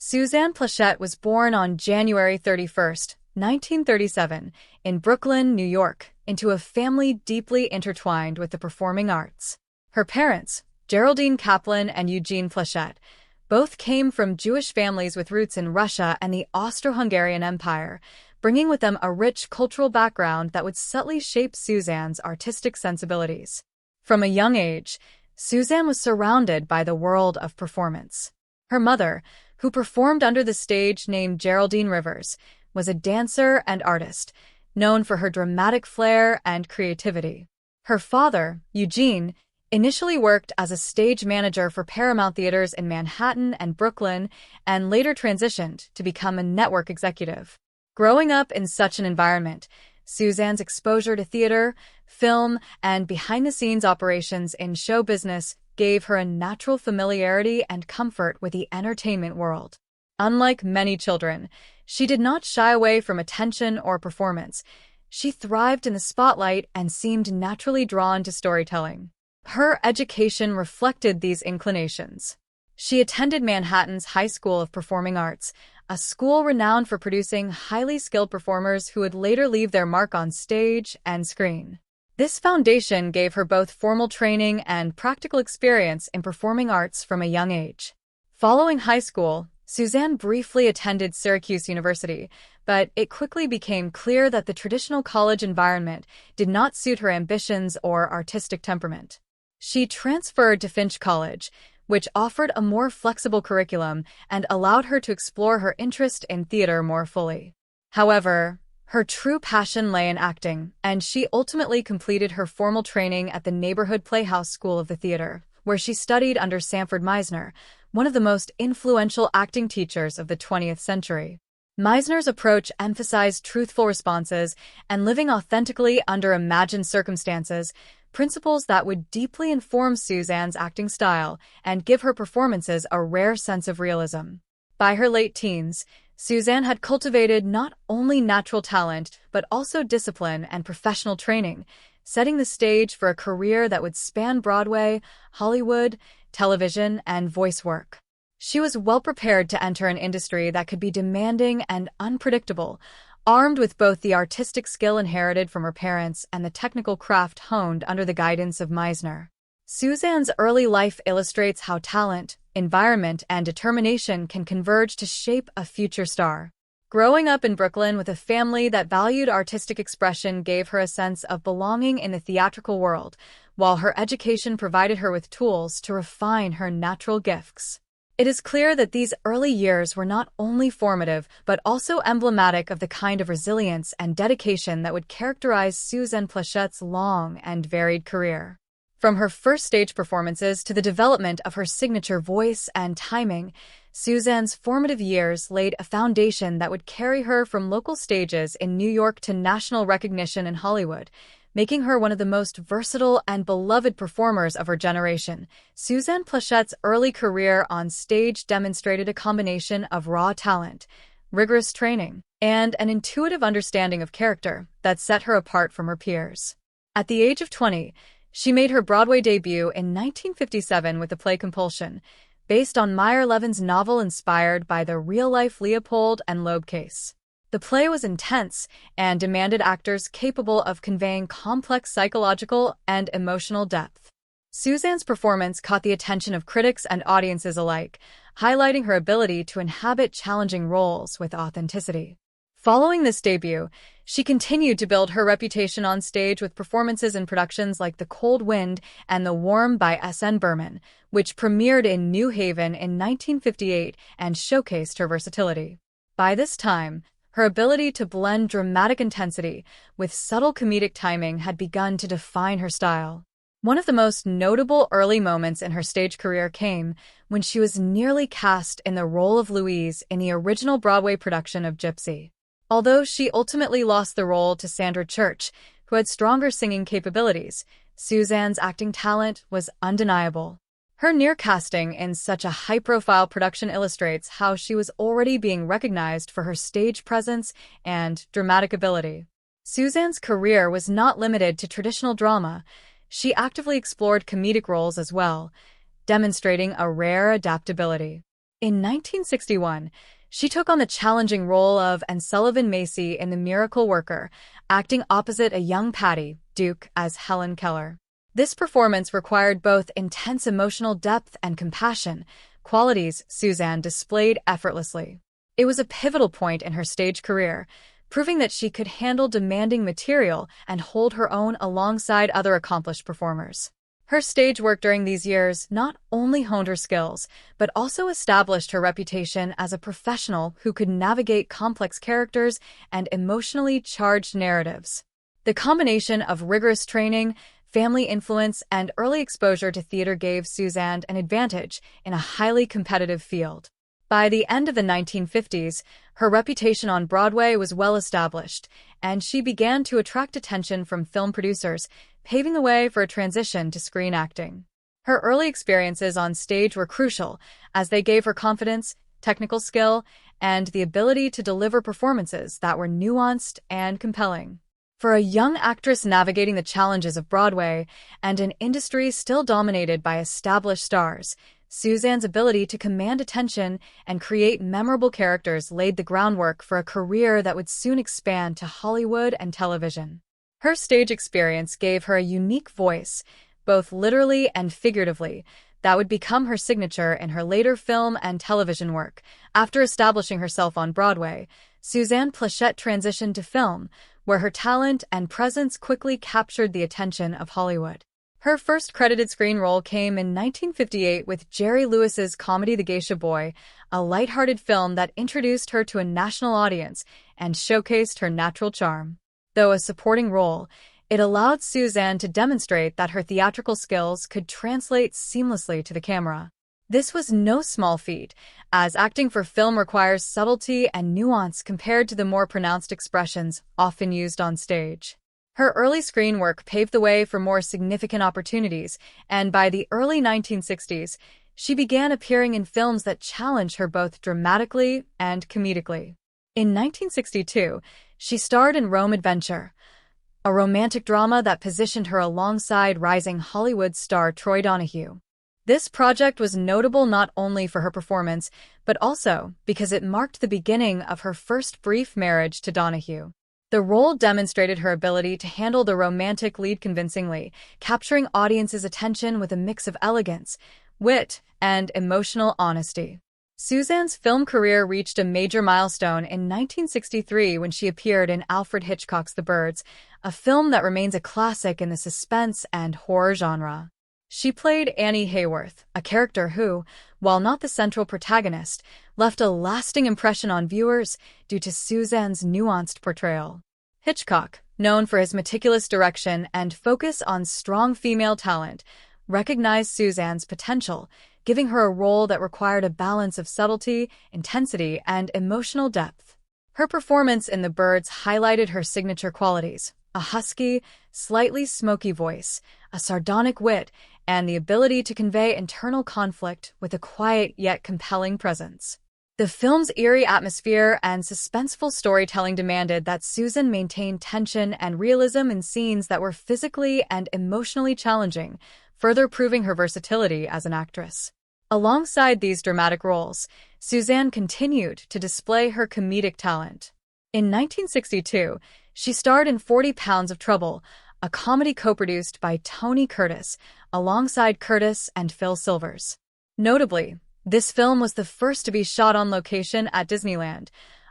Suzanne Pleshette was born on January 31st, 1937, in Brooklyn, New York, into a family deeply intertwined with the performing arts. Her parents, Geraldine Kaplan and Eugene Pleshette, both came from Jewish families with roots in Russia and the Austro-Hungarian Empire, bringing with them a rich cultural background that would subtly shape Suzanne's artistic sensibilities. From a young age, Suzanne was surrounded by the world of performance. Her mother, who performed under the stage name Geraldine Rivers, was a dancer and artist, known for her dramatic flair and creativity. Her father, Eugene, initially worked as a stage manager for Paramount Theaters in Manhattan and Brooklyn, and later transitioned to become a network executive. Growing up in such an environment, Suzanne's exposure to theater, film, and behind-the-scenes operations in show business gave her a natural familiarity and comfort with the entertainment world. Unlike many children, she did not shy away from attention or performance. She thrived in the spotlight and seemed naturally drawn to storytelling. Her education reflected these inclinations. She attended Manhattan's High School of Performing Arts, a school renowned for producing highly skilled performers who would later leave their mark on stage and screen. This foundation gave her both formal training and practical experience in performing arts from a young age. Following high school, Suzanne briefly attended Syracuse University, but it quickly became clear that the traditional college environment did not suit her ambitions or artistic temperament. She transferred to Finch College, which offered a more flexible curriculum and allowed her to explore her interest in theater more fully. However, her true passion lay in acting, and she ultimately completed her formal training at the neighborhood Playhouse School of the Theater, where she studied under Sanford Meisner, one of the most influential acting teachers of the 20th century. Meisner's approach emphasized truthful responses and living authentically under imagined circumstances, principles that would deeply inform Suzanne's acting style and give her performances a rare sense of realism. By her late teens, Suzanne had cultivated not only natural talent but also discipline and professional training, setting the stage for a career that would span Broadway, Hollywood, television, and voice work. She was well prepared to enter an industry that could be demanding and unpredictable, armed with both the artistic skill inherited from her parents and the technical craft honed under the guidance of Meisner. Suzanne's early life illustrates how talent, environment, and determination can converge to shape a future star. Growing up in Brooklyn with a family that valued artistic expression gave her a sense of belonging in the theatrical world, while her education provided her with tools to refine her natural gifts. It is clear that these early years were not only formative, but also emblematic of the kind of resilience and dedication that would characterize Suzanne Plechette's long and varied career. From her first stage performances to the development of her signature voice and timing, Suzanne's formative years laid a foundation that would carry her from local stages in New York to national recognition in Hollywood, making her one of the most versatile and beloved performers of her generation. Suzanne Plechette's early career on stage demonstrated a combination of raw talent, rigorous training, and an intuitive understanding of character that set her apart from her peers. At the age of 20, she made her Broadway debut in 1957 with the play Compulsion, based on Meyer Levin's novel inspired by the real-life Leopold and Loeb case. The play was intense and demanded actors capable of conveying complex psychological and emotional depth. Suzanne's performance caught the attention of critics and audiences alike, highlighting her ability to inhabit challenging roles with authenticity. Following this debut, she continued to build her reputation on stage with performances in productions like The Cold Wind and The Warm by S.N. Berman, which premiered in New Haven in 1958 and showcased her versatility. By this time, her ability to blend dramatic intensity with subtle comedic timing had begun to define her style. One of the most notable early moments in her stage career came when she was nearly cast in the role of Louise in the original Broadway production of Gypsy. Although she ultimately lost the role to Sandra Church, who had stronger singing capabilities, Suzanne's acting talent was undeniable. Her near-casting in such a high-profile production illustrates how she was already being recognized for her stage presence and dramatic ability. Suzanne's career was not limited to traditional drama. She actively explored comedic roles as well, demonstrating a rare adaptability. In 1961, she took on the challenging role of Anne Sullivan Macy in The Miracle Worker, acting opposite a young Patty Duke as Helen Keller. This performance required both intense emotional depth and compassion, qualities Suzanne displayed effortlessly. It was a pivotal point in her stage career, proving that she could handle demanding material and hold her own alongside other accomplished performers. Her stage work during these years not only honed her skills, but also established her reputation as a professional who could navigate complex characters and emotionally charged narratives. The combination of rigorous training, family influence, and early exposure to theater gave Suzanne an advantage in a highly competitive field. By the end of the 1950s, her reputation on Broadway was well established, and she began to attract attention from film producers, paving the way for a transition to screen acting. Her early experiences on stage were crucial, as they gave her confidence, technical skill, and the ability to deliver performances that were nuanced and compelling. For a young actress navigating the challenges of Broadway and an industry still dominated by established stars, Suzanne's ability to command attention and create memorable characters laid the groundwork for a career that would soon expand to Hollywood and television. Her stage experience gave her a unique voice, both literally and figuratively, that would become her signature in her later film and television work. After establishing herself on Broadway, Suzanne Pleshette transitioned to film, where her talent and presence quickly captured the attention of Hollywood. Her first credited screen role came in 1958 with Jerry Lewis's comedy The Geisha Boy, a lighthearted film that introduced her to a national audience and showcased her natural charm. Though a supporting role, it allowed Suzanne to demonstrate that her theatrical skills could translate seamlessly to the camera. This was no small feat, as acting for film requires subtlety and nuance compared to the more pronounced expressions often used on stage. Her early screen work paved the way for more significant opportunities, and by the early 1960s, she began appearing in films that challenged her both dramatically and comedically. In 1962, she starred in Rome Adventure, a romantic drama that positioned her alongside rising Hollywood star Troy Donahue. This project was notable not only for her performance, but also because it marked the beginning of her first brief marriage to Donahue. The role demonstrated her ability to handle the romantic lead convincingly, capturing audiences' attention with a mix of elegance, wit, and emotional honesty. Suzanne's film career reached a major milestone in 1963 when she appeared in Alfred Hitchcock's The Birds, a film that remains a classic in the suspense and horror genre. She played Annie Hayworth, a character who, while not the central protagonist, left a lasting impression on viewers due to Suzanne's nuanced portrayal. Hitchcock, known for his meticulous direction and focus on strong female talent, recognized Suzanne's potential, giving her a role that required a balance of subtlety, intensity, and emotional depth. Her performance in The Birds highlighted her signature qualities: a husky, slightly smoky voice, a sardonic wit, and the ability to convey internal conflict with a quiet yet compelling presence. The film's eerie atmosphere and suspenseful storytelling demanded that Suzanne maintain tension and realism in scenes that were physically and emotionally challenging, further proving her versatility as an actress. Alongside these dramatic roles, Suzanne continued to display her comedic talent. In 1962, she starred in 40 Pounds of Trouble, a comedy co-produced by Tony Curtis, alongside Curtis and Phil Silvers. Notably, this film was the first to be shot on location at Disneyland,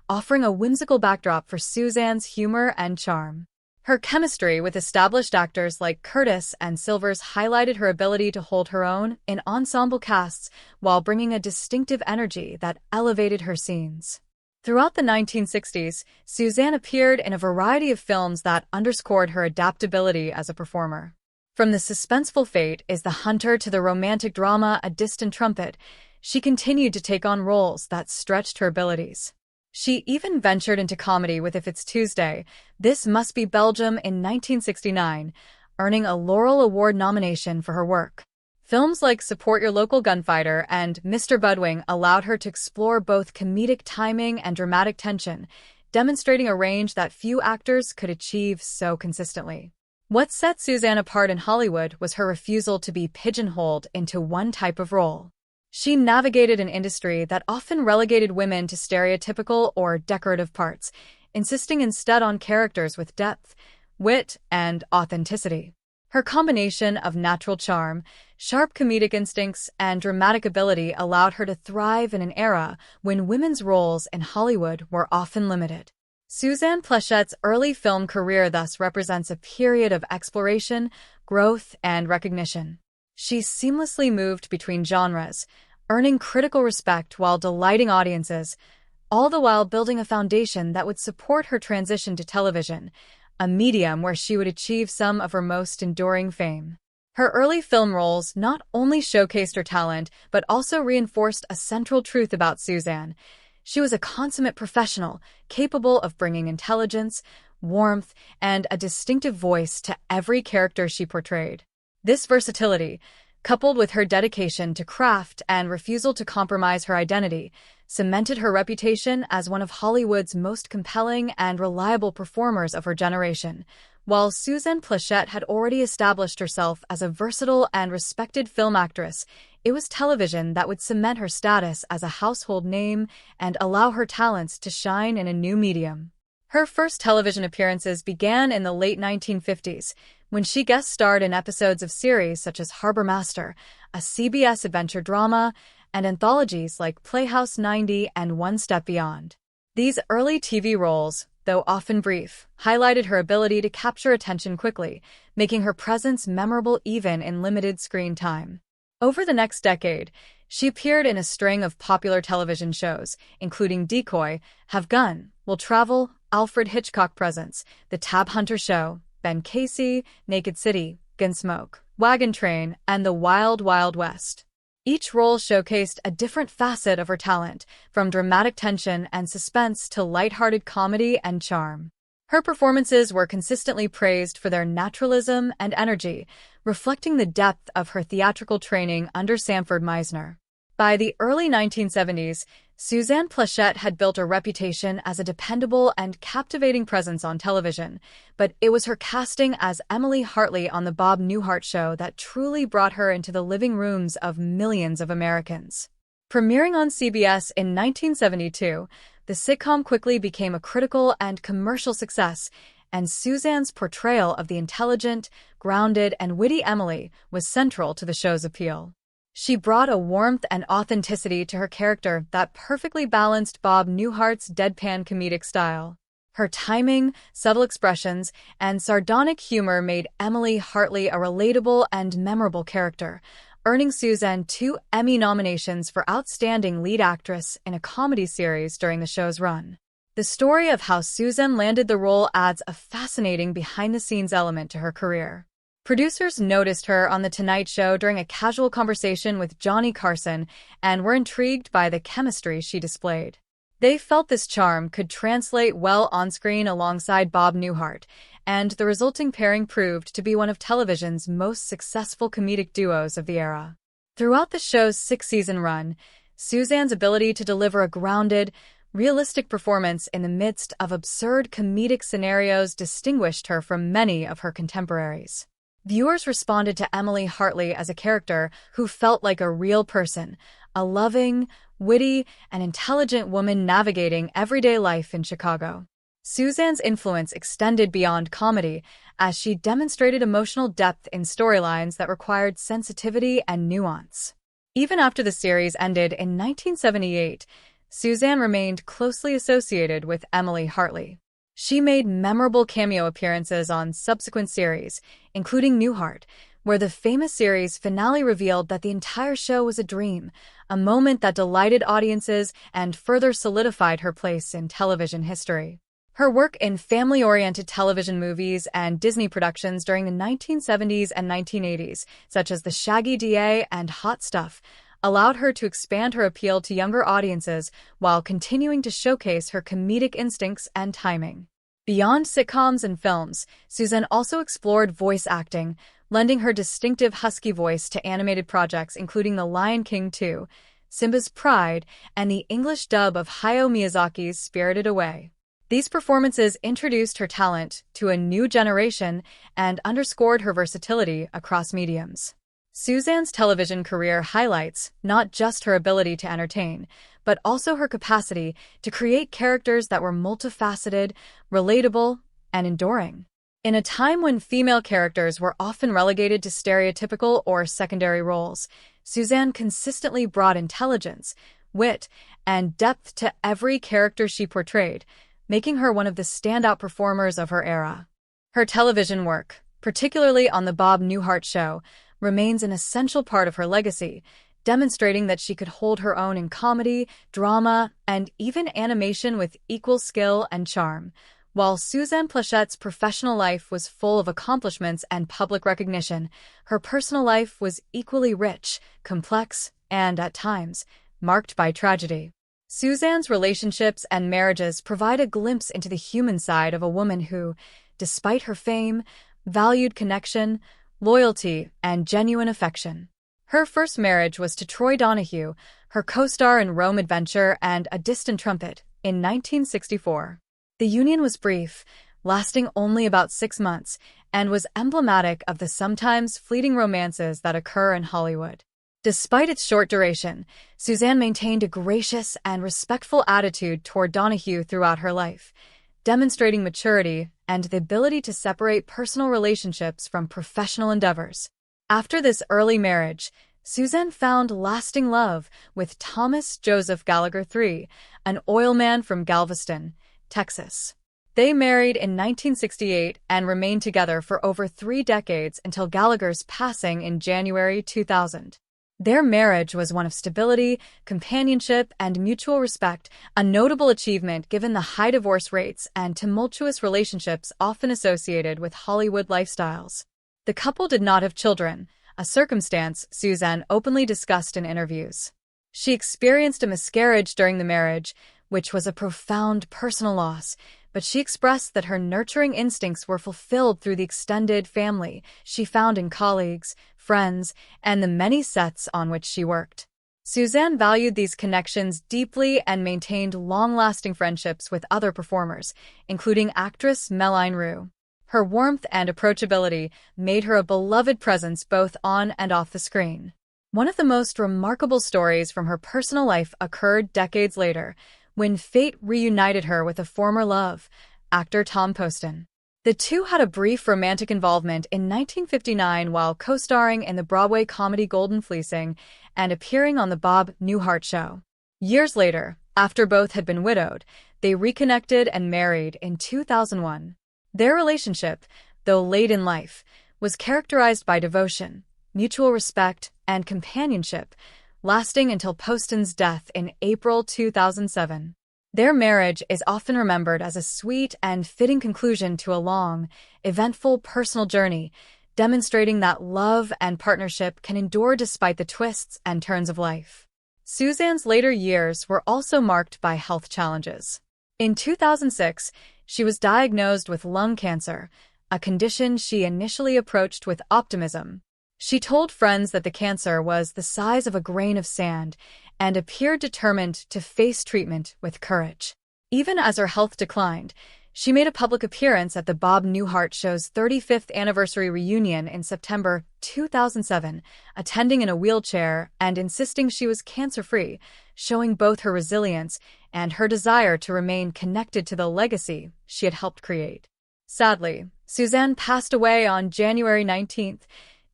offering a whimsical backdrop for Suzanne's humor and charm. Her chemistry with established actors like Curtis and Silvers highlighted her ability to hold her own in ensemble casts while bringing a distinctive energy that elevated her scenes. Throughout the 1960s, Suzanne appeared in a variety of films that underscored her adaptability as a performer. From The Suspenseful Fate is the Hunter to the romantic drama A Distant Trumpet, she continued to take on roles that stretched her abilities. She even ventured into comedy with If It's Tuesday, This Must Be Belgium in 1969, earning a Laurel Award nomination for her work. Films like Support Your Local Gunfighter and Mr. Budwing allowed her to explore both comedic timing and dramatic tension, demonstrating a range that few actors could achieve so consistently. What set Suzanne apart in Hollywood was her refusal to be pigeonholed into one type of role. She navigated an industry that often relegated women to stereotypical or decorative parts, insisting instead on characters with depth, wit, and authenticity. Her combination of natural charm, sharp comedic instincts, and dramatic ability allowed her to thrive in an era when women's roles in Hollywood were often limited. Suzanne Pleshette's early film career thus represents a period of exploration, growth, and recognition. She seamlessly moved between genres, earning critical respect while delighting audiences, all the while building a foundation that would support her transition to television, a medium where she would achieve some of her most enduring fame. Her early film roles not only showcased her talent, but also reinforced a central truth about Suzanne. She was a consummate professional, capable of bringing intelligence, warmth, and a distinctive voice to every character she portrayed. This versatility, coupled with her dedication to craft and refusal to compromise her identity, cemented her reputation as one of Hollywood's most compelling and reliable performers of her generation. While Suzanne Pleshette had already established herself as a versatile and respected film actress, it was television that would cement her status as a household name and allow her talents to shine in a new medium. Her first television appearances began in the late 1950s, when she guest starred in episodes of series such as Harbor Master, a CBS adventure drama, and anthologies like Playhouse 90 and One Step Beyond. These early TV roles, though often brief, highlighted her ability to capture attention quickly, making her presence memorable even in limited screen time. Over the next decade, she appeared in a string of popular television shows, including Decoy, Have Gun, Will Travel, Alfred Hitchcock Presents, The Tab Hunter Show, Ben Casey, Naked City, Gunsmoke, Wagon Train, and The Wild Wild West. Each role showcased a different facet of her talent, from dramatic tension and suspense to lighthearted comedy and charm. Her performances were consistently praised for their naturalism and energy, reflecting the depth of her theatrical training under Sanford Meisner. By the early 1970s, Suzanne Pleshette had built a reputation as a dependable and captivating presence on television, but it was her casting as Emily Hartley on the Bob Newhart Show that truly brought her into the living rooms of millions of Americans. Premiering on CBS in 1972, the sitcom quickly became a critical and commercial success, and Suzanne's portrayal of the intelligent, grounded, and witty Emily was central to the show's appeal. She brought a warmth and authenticity to her character that perfectly balanced Bob Newhart's deadpan comedic style. Her timing, subtle expressions, and sardonic humor made Emily Hartley a relatable and memorable character, earning Suzanne 2 Emmy nominations for Outstanding Lead Actress in a Comedy Series during the show's run. The story of how Suzanne landed the role adds a fascinating behind-the-scenes element to her career. Producers noticed her on The Tonight Show during a casual conversation with Johnny Carson and were intrigued by the chemistry she displayed. They felt this charm could translate well on-screen alongside Bob Newhart, and the resulting pairing proved to be one of television's most successful comedic duos of the era. Throughout the show's 6-season run, Suzanne's ability to deliver a grounded, realistic performance in the midst of absurd comedic scenarios distinguished her from many of her contemporaries. Viewers responded to Emily Hartley as a character who felt like a real person, a loving, witty, and intelligent woman navigating everyday life in Chicago. Suzanne's influence extended beyond comedy, as she demonstrated emotional depth in storylines that required sensitivity and nuance. Even after the series ended in 1978, Suzanne remained closely associated with Emily Hartley. She made memorable cameo appearances on subsequent series, including Newhart, where the famous series finale revealed that the entire show was a dream, a moment that delighted audiences and further solidified her place in television history. Her work in family-oriented television movies and Disney productions during the 1970s and 1980s, such as The Shaggy DA and Hot Stuff, allowed her to expand her appeal to younger audiences while continuing to showcase her comedic instincts and timing. Beyond sitcoms and films, Suzanne also explored voice acting, lending her distinctive husky voice to animated projects including The Lion King 2, Simba's Pride, and the English dub of Hayao Miyazaki's Spirited Away. These performances introduced her talent to a new generation and underscored her versatility across mediums. Suzanne's television career highlights not just her ability to entertain, but also her capacity to create characters that were multifaceted, relatable, and enduring. In a time when female characters were often relegated to stereotypical or secondary roles, Suzanne consistently brought intelligence, wit, and depth to every character she portrayed, making her one of the standout performers of her era. Her television work, particularly on The Bob Newhart Show, remains an essential part of her legacy, demonstrating that she could hold her own in comedy, drama, and even animation with equal skill and charm. While Suzanne Pleshette's professional life was full of accomplishments and public recognition, her personal life was equally rich, complex, and, at times, marked by tragedy. Suzanne's relationships and marriages provide a glimpse into the human side of a woman who, despite her fame, valued connection, loyalty, and genuine affection. Her first marriage was to Troy Donahue, her co-star in Rome Adventure and A Distant Trumpet, in 1964. The union was brief, lasting only about 6 months, and was emblematic of the sometimes fleeting romances that occur in Hollywood. Despite its short duration, Suzanne maintained a gracious and respectful attitude toward Donahue throughout her life, demonstrating maturity and the ability to separate personal relationships from professional endeavors. After this early marriage, Suzanne found lasting love with Thomas Joseph Gallagher III, an oilman from Galveston, Texas. They married in 1968 and remained together for over 3 decades until Gallagher's passing in January 2000. Their marriage was one of stability, companionship, and mutual respect, a notable achievement given the high divorce rates and tumultuous relationships often associated with Hollywood lifestyles. The couple did not have children, a circumstance Suzanne openly discussed in interviews. She experienced a miscarriage during the marriage, which was a profound personal loss, but she expressed that her nurturing instincts were fulfilled through the extended family she found in colleagues, friends, and the many sets on which she worked. Suzanne valued these connections deeply and maintained long-lasting friendships with other performers, including actress Melanie Rue. Her warmth and approachability made her a beloved presence both on and off the screen. One of the most remarkable stories from her personal life occurred decades later, when fate reunited her with a former love, actor Tom Poston. The two had a brief romantic involvement in 1959 while co-starring in the Broadway comedy Golden Fleecing and appearing on The Bob Newhart Show. Years later, after both had been widowed, they reconnected and married in 2001. Their relationship, though late in life, was characterized by devotion, mutual respect, and companionship, lasting until Poston's death in April 2007. Their marriage is often remembered as a sweet and fitting conclusion to a long, eventful personal journey, demonstrating that love and partnership can endure despite the twists and turns of life. Suzanne's later years were also marked by health challenges. In 2006, she was diagnosed with lung cancer, a condition she initially approached with optimism. She told friends that the cancer was the size of a grain of sand and appeared determined to face treatment with courage. Even as her health declined, she made a public appearance at the Bob Newhart Show's 35th anniversary reunion in September 2007, attending in a wheelchair and insisting she was cancer-free, showing both her resilience and her desire to remain connected to the legacy she had helped create. Sadly, Suzanne passed away on January 19,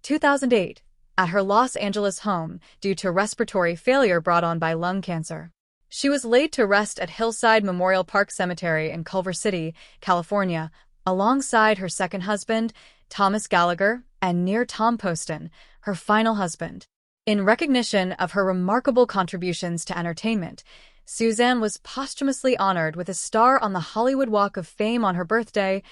2008, at her Los Angeles home due to respiratory failure brought on by lung cancer. She was laid to rest at Hillside Memorial Park Cemetery in Culver City, California, alongside her second husband, Thomas Gallagher, and near Tom Poston, her final husband. In recognition of her remarkable contributions to entertainment, Suzanne was posthumously honored with a star on the Hollywood Walk of Fame on her birthday,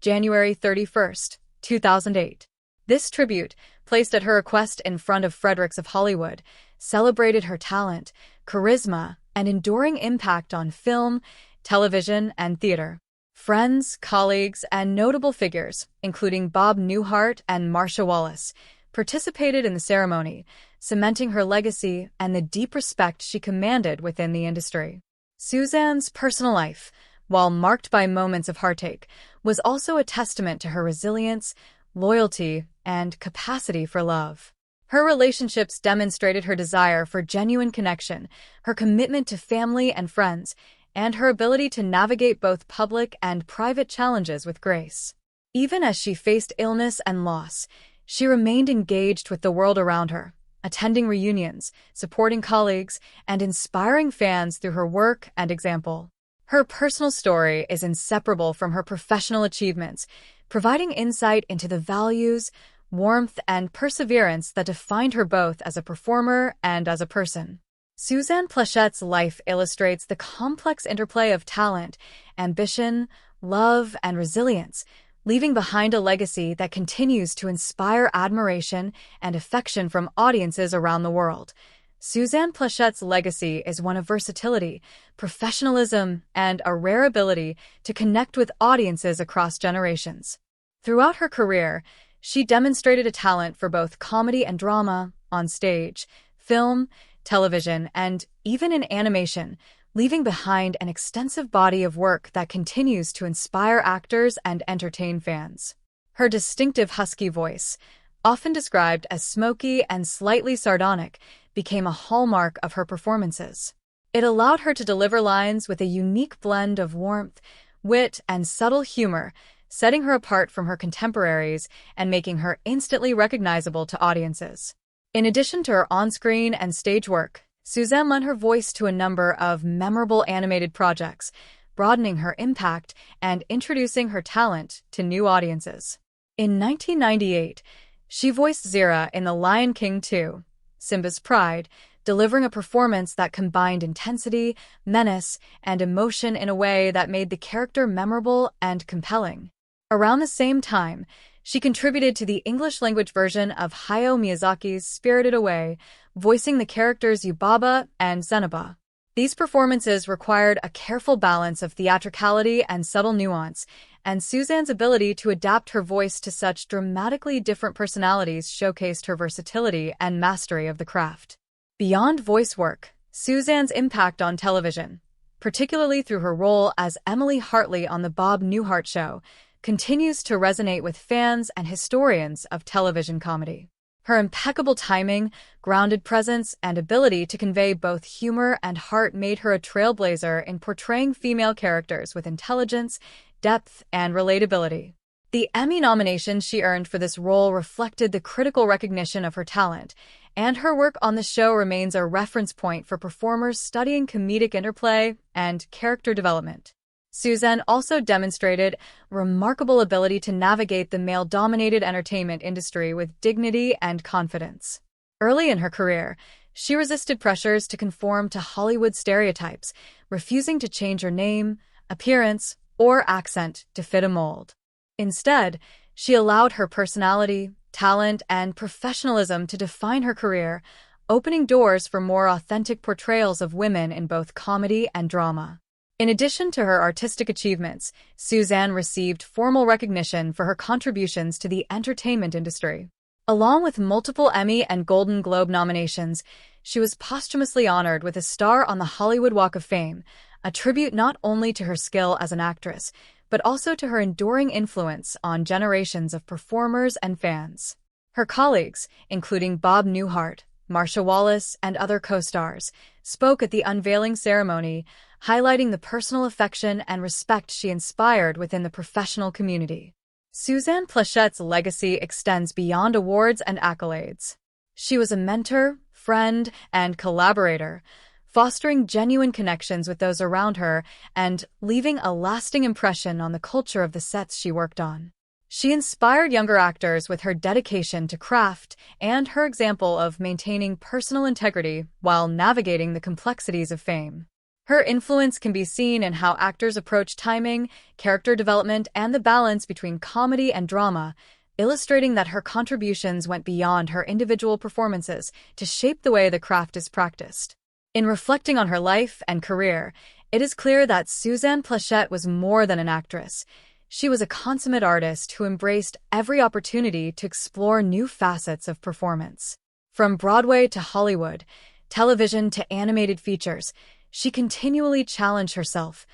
January 31, 2008. This tribute, placed at her request in front of Fredericks of Hollywood, celebrated her talent, charisma, and enduring impact on film, television, and theater. Friends, colleagues, and notable figures, including Bob Newhart and Marcia Wallace, participated in the ceremony, cementing her legacy and the deep respect she commanded within the industry. Suzanne's personal life, while marked by moments of heartache, was also a testament to her resilience, loyalty, and capacity for love. Her relationships demonstrated her desire for genuine connection, her commitment to family and friends, and her ability to navigate both public and private challenges with grace. Even as she faced illness and loss, she remained engaged with the world around her, attending reunions, supporting colleagues, and inspiring fans through her work and example. Her personal story is inseparable from her professional achievements, providing insight into the values, warmth, and perseverance that defined her both as a performer and as a person. Suzanne Plechette's life illustrates the complex interplay of talent, ambition, love, and resilience, leaving behind a legacy that continues to inspire admiration and affection from audiences around the world. Suzanne Plechette's legacy is one of versatility, professionalism, and a rare ability to connect with audiences across generations. Throughout her career, she demonstrated a talent for both comedy and drama, on stage, film, television, and even in animation, leaving behind an extensive body of work that continues to inspire actors and entertain fans. Her distinctive husky voice, often described as smoky and slightly sardonic, became a hallmark of her performances. It allowed her to deliver lines with a unique blend of warmth, wit, and subtle humor, setting her apart from her contemporaries and making her instantly recognizable to audiences. In addition to her on-screen and stage work, Suzanne lent her voice to a number of memorable animated projects, broadening her impact and introducing her talent to new audiences. In 1998, she voiced Zira in The Lion King 2, Simba's Pride, delivering a performance that combined intensity, menace, and emotion in a way that made the character memorable and compelling. Around the same time, she contributed to the English-language version of Hayao Miyazaki's Spirited Away, voicing the characters Yubaba and Zenaba. These performances required a careful balance of theatricality and subtle nuance, and Suzanne's ability to adapt her voice to such dramatically different personalities showcased her versatility and mastery of the craft. Beyond voice work, Suzanne's impact on television, particularly through her role as Emily Hartley on The Bob Newhart Show, continues to resonate with fans and historians of television comedy. Her impeccable timing, grounded presence, and ability to convey both humor and heart made her a trailblazer in portraying female characters with intelligence, depth, and relatability. The Emmy nomination she earned for this role reflected the critical recognition of her talent, and her work on the show remains a reference point for performers studying comedic interplay and character development. Suzanne also demonstrated remarkable ability to navigate the male-dominated entertainment industry with dignity and confidence. Early in her career, she resisted pressures to conform to Hollywood stereotypes, refusing to change her name, appearance, or accent to fit a mold. Instead, she allowed her personality, talent, and professionalism to define her career, opening doors for more authentic portrayals of women in both comedy and drama. In addition to her artistic achievements, Suzanne received formal recognition for her contributions to the entertainment industry. Along with multiple Emmy and Golden Globe nominations, she was posthumously honored with a star on the Hollywood Walk of Fame, a tribute not only to her skill as an actress, but also to her enduring influence on generations of performers and fans. Her colleagues, including Bob Newhart, Marsha Wallace, and other co-stars, spoke at the unveiling ceremony, highlighting the personal affection and respect she inspired within the professional community. Suzanne Plechette's legacy extends beyond awards and accolades. She was a mentor, friend, and collaborator, fostering genuine connections with those around her and leaving a lasting impression on the culture of the sets she worked on. She inspired younger actors with her dedication to craft and her example of maintaining personal integrity while navigating the complexities of fame. Her influence can be seen in how actors approach timing, character development, and the balance between comedy and drama, illustrating that her contributions went beyond her individual performances to shape the way the craft is practiced. In reflecting on her life and career, it is clear that Suzanne Pleshette was more than an actress. She was a consummate artist who embraced every opportunity to explore new facets of performance. From Broadway to Hollywood, television to animated features, she continually challenged herself,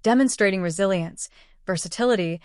demonstrating resilience, versatility,